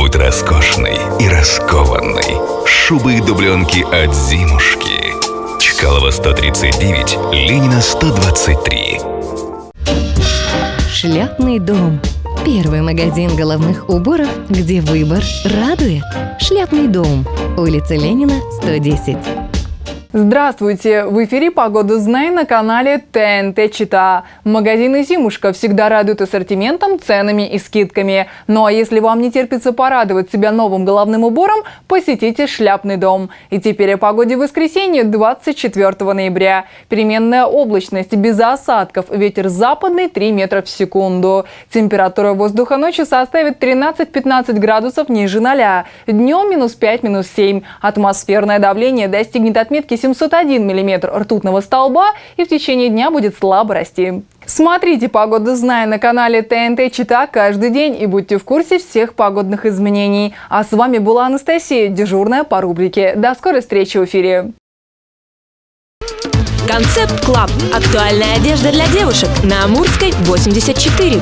Будь роскошной и раскованной. Шубы и дубленки от Зимушки. Чкалова 139, Ленина 123. Шляпный дом. Первый магазин головных уборов, где выбор радует. Шляпный дом. Улица Ленина, 110. Здравствуйте! В эфире «Погоду знай» на канале ТНТ Чита. Магазины «Зимушка» всегда радуют ассортиментом, ценами и скидками. Ну а если вам не терпится порадовать себя новым головным убором, посетите «Шляпный дом». И теперь о погоде в воскресенье, 24 ноября. Переменная облачность, без осадков, ветер западный 3 метра в секунду. Температура воздуха ночью составит 13-15 градусов ниже 0. Днем -5, -7. Атмосферное давление достигнет отметки 701 миллиметр ртутного столба и в течение дня будет слабо расти. Смотрите «Погоду знай» на канале ТНТ Чита каждый день и будьте в курсе всех погодных изменений. А с вами была Анастасия, дежурная по рубрике. До скорой встречи в эфире. Концепт Клаб. Актуальная одежда для девушек на Амурской, 84.